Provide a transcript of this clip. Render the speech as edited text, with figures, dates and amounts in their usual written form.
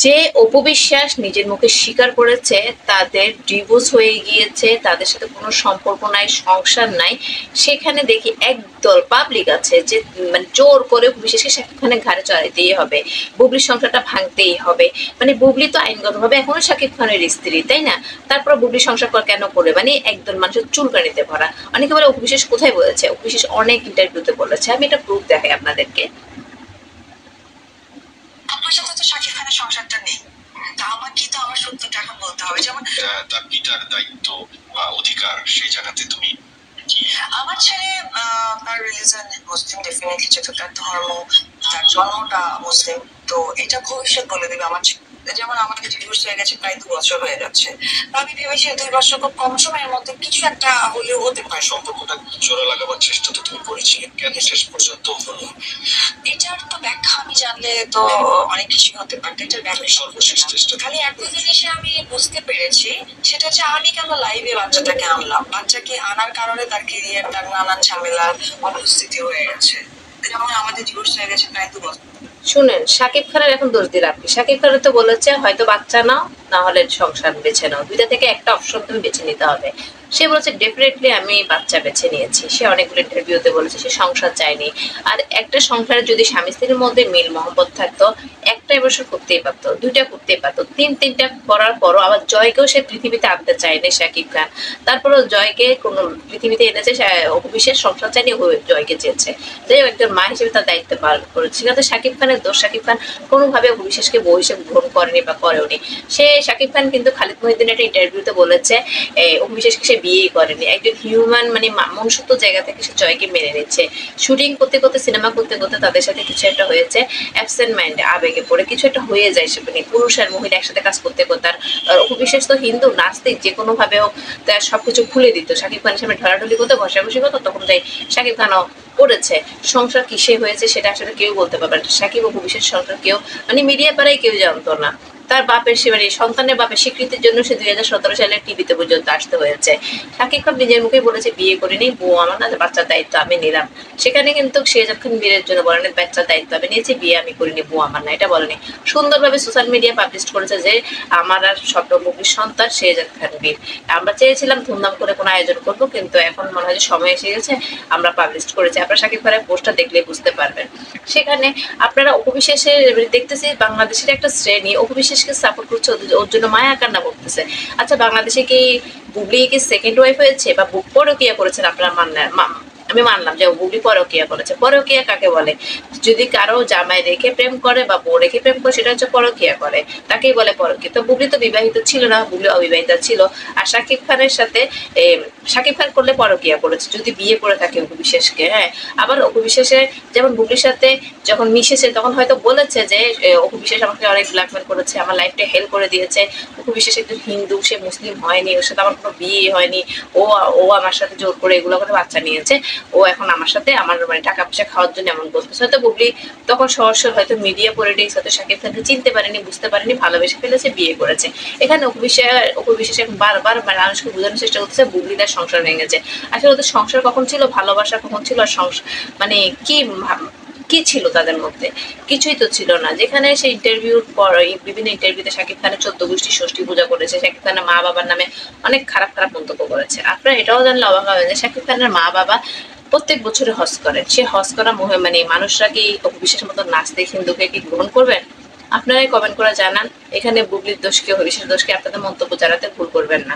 যে অপু বিশ্বাস নিজের মুখে স্বীকার করেছে তাদের ডিভোর্স হয়ে গিয়েছে, তাদের সাথে কোনো সম্পর্ক নাই, সংসার নাই, সেখানে দেখি একদল পাবলিক আছে যে মানে জোর করে অপু বিশ্বাসকে শাকিব খানের ঘাড়ে চড়াইতেই হবে, বুবলির সংসারটা ভাঙতেই হবে। মানে বুবলি তো আইনগতভাবে এখনো শাকিব খানের স্ত্রী, তাই না? তারপর বুবলি সংসার কেন করে, মানে একদল মানুষের চুলকানিতে ভরা। অনেকে বলে অপু বিশ্বাস কোথায় বলেছে, অপু বিশ্বাস অনেক ইন্টারভিউতে বলেছে, আমি এটা প্রুফ দেখাই আপনাদেরকে। আমার সাথে তো শাকিব খানের সংসারটা নেই, তা আমাকে তো আমার সত্যটা এখন বলতে হবে। যেমন তার পিতার দায়িত্ব বা অধিকার, সেই জায়গাতে তুমি আমার ছেলে তার রিলিজন মুসলিম, ডেফিনেটলি যেহেতু তার ধর্ম, তার জন্মটা মুসলিম, তো এটা ভবিষ্যৎ বলে দেবে। আমার যেমন আমাদের ডিভোর্স হয়ে গেছে প্রায় 2 বছর হয়ে যাচ্ছে, আমি ভেবেছি 2 বছর খুব কম সময়ের মধ্যে কিছু একটা হলেও হতে পারে। সম্পর্কটা জোড়া লাগাবার চেষ্টা তো তুমি করেছিলে, কেন শেষ পর্যন্ত হলো? এটার তো ব্যাখ্যা আমি জানলে তো অনেক কিছু হতে পারতো। এটার ব্যাখ্যা সর্বশেষ চেষ্টা। খালি একটা জিনিসে আমি বুঝতে পেরেছি, সেটা হচ্ছে আমি কেন লাইভে বাচ্চাটাকে আনলাম। বাচ্চাকে আনার কারণে তার কেরিয়ার, তার নানান ঝামেলার অনুপস্থিতি হয়ে গেছে। যেমন আমাদের ডিভোর্স হয়ে গেছে প্রায় 2 বছর। শুনেন, শাকিব খানের এখন দোষ দিলাম কি? শাকিব খানের তো বলেছে হয়তো বাচ্চা নাও, না হলে সংসার বেছে নাও, দুইটা থেকে একটা অপশন তুমি বেছে নিতে হবে। সে বলেছে ডেফিনেটলি আমি বাচ্চা বেছে নিয়েছি। সে অনেকগুলো ইন্টারভিউতে বলেছে সে সংসার চায়নি। আর একটা সংসারে যদি স্বামী স্ত্রীর মধ্যে মিল মহব্বত থাকতো, একটা বছর করতেই পারতো, দুইটা করতেই পারতো, তিনটা করার পরও আবার জয়কেও সে পৃথিবীতে আনতে চায়নি শাকিব খান। তারপরও জয়কে কোনো পৃথিবীতে এনেছে, অপু বিশ্বাস সংসার চায়নি, জয়কে চেয়েছে। যাই হোক, একজন মা হিসেবে তার দায়িত্ব পালন করেছে। সেখানে শাকিব খানের দোষ, শাকিব খান কোনোভাবে অপু বিশ্বাসকে বউ হিসেবে গ্রহণ করেনি বা করেওনি। সে শাকিব খান কিন্তু খালিদ মহিউদ্দিনের একটা ইন্টারভিউতে বলেছে অপু বিশ্বাসকে সে বিয়েই করেনি। একজন হিউম্যান মানে মনুষ্যত্ব জায়গা থেকে সে জয়কে মেনে নিচ্ছে। শুটিং করতে করতে, সিনেমা করতে করতে তাদের সাথে কিছু একটা হয়েছে, অ্যাবসেন্ট মাইন্ডে আবেগে পড়ে কিছু একটা হয়ে যায়। সে মানে পুরুষ আর মহিলা একসাথে কাজ করতে করতে। আর অপু বিশ্বাস তো হিন্দু, নাস্তিক, যে কোনো ভাবে হোক তার সবকিছু খুলে দিত। শাকিব খানের সামনে ঢলাঢলি করতো, ঘষাঘষি করতো, তখন যাই শাকিব খানও করেছে। সংসার কিসে হয়েছে সেটা আসলে কেউ বলতে পারবে না। শাকিব অপু বিশ্বাস সংসার কেউ মানে মিডিয়া পাড়ায় কেউ জানতো না। তার বাপের সে মানে সন্তানের বাপের স্বীকৃতির জন্য সে 2017 সালে টিভিতে পর্যন্ত আসতে হয়েছে। শাকিব খান নিজের মুখে বলেছে বিয়ে করিনি, বউ আমার না, বাচ্চার দায়িত্ব আমি নিলাম। সেখানে কিন্তু সে যখন বিয়ের জন্য বলেনি বাচ্চার দায়িত্ব আমি নিয়েছি, বিয়ে আমি করিনি, বউ আমার না, এটা বলেনি। সুন্দরভাবে সোশ্যাল মিডিয়া পাবলিশ করেছে যে আমার আর স্বপ্নমুখীর সন্তান শেহজাদ খান বীর। আমরা চেয়েছিলাম ধুমধাম করে কোনো আয়োজন করবো, কিন্তু এখন মনে হয় যে সময় এসে গেছে, আমরা পাবলিশ করেছি। আপনারা শাকিব খানের পোস্টটা দেখলে বুঝতে পারবেন। সেখানে আপনারা অপু বিশ্বাসের দেখতেছি বাংলাদেশের একটা শ্রেণী অপু বিশ্বাসকে সাপোর্ট করছে, ওর জন্য মায়া কান্না করতেছে। আচ্ছা, বাংলাদেশে কি বুবলি কি সেকেন্ড ওয়াইফ হয়েছে বা পরকীয়া করেছেন? আপনারা আমি মানলাম যে বুবলি পরকীয়া করেছে। পরকীয়া কাকে বলে? যদি কারো জামাই রেখে প্রেম করে বা বউ রেখে প্রেম করে, সেটা হচ্ছে পরকীয়া করে, তাকেই বলে পরকীয়া। তো বুবলি তো বিবাহিত ছিল না, বুবলি অবিবাহিত ছিল। আর শাকিব খানের সাথে শাকিব খান করলে পরকীয়া করেছে যদি বিয়ে করে থাকে অপু বিশ্বাসকে। হ্যাঁ, আবার অপু বিশ্বাসের যেমন বুবলির সাথে যখন মিশেছে তখন হয়তো বলেছে যে অপু বিশ্বাস আমাকে অনেক ব্ল্যাকমেল করেছে, আমার লাইফটা হেল্প করে দিয়েছে। অপু বিশ্বাস একজন হিন্দু, সে মুসলিম হয়নি, ওর সাথে আমার কোনো বিয়ে হয়নি, ও ও আমার সাথে জোর করে এগুলো করে বাচ্চা নিয়েছে, ও এখন আমার সাথে আমার মানে টাকা পয়সা খাওয়ার জন্য এমন বলতেছে। হয়তো বুবলি তখন সহসর হয়তো মিডিয়া পলিটিক্স হয়তো শাকিব খানকে চিনতে পারেনি, বুঝতে পারেনি, ভালোবেসে ফেলেছে, বিয়ে করেছে। এখানে অপু বিশ্বাস এখন বারবার মানুষকে বোঝানোর চেষ্টা করতেছে বুবলি তার সংসার ভেঙেছে। আসলে ওদের সংসার কখন ছিল, ভালোবাসা কখন ছিল, আর সংসার মানে কি কি ছিল তাদের মধ্যে? কিছুই তো ছিল না। যেখানে সে ইন্টারভিউর পর বিভিন্ন ইন্টারভিউতে শাকিব খানের 14 গোষ্ঠী ষষ্ঠী পূজা করেছে, শাকিব খানের মা বাবার নামে অনেক খারাপ খারাপ মন্তব্য করেছে। আপনারা এটাও জানলে অবাক হবেন যে শাকিব খানের মা বাবা প্রত্যেক বছরে হজ করেন। সে হজ করা মানে মানুষরা কি অপু বিশ্বাসের মতো নাস্তিক হিন্দুকে কি গ্রহণ করবেন? আপনারাই কমেন্ট করে জানান এখানে বুবলির দোষ কি, অপু বিশ্বাসের দোষ কি? আপনাদের মন্তব্য জানাতে ভুল করবেন না।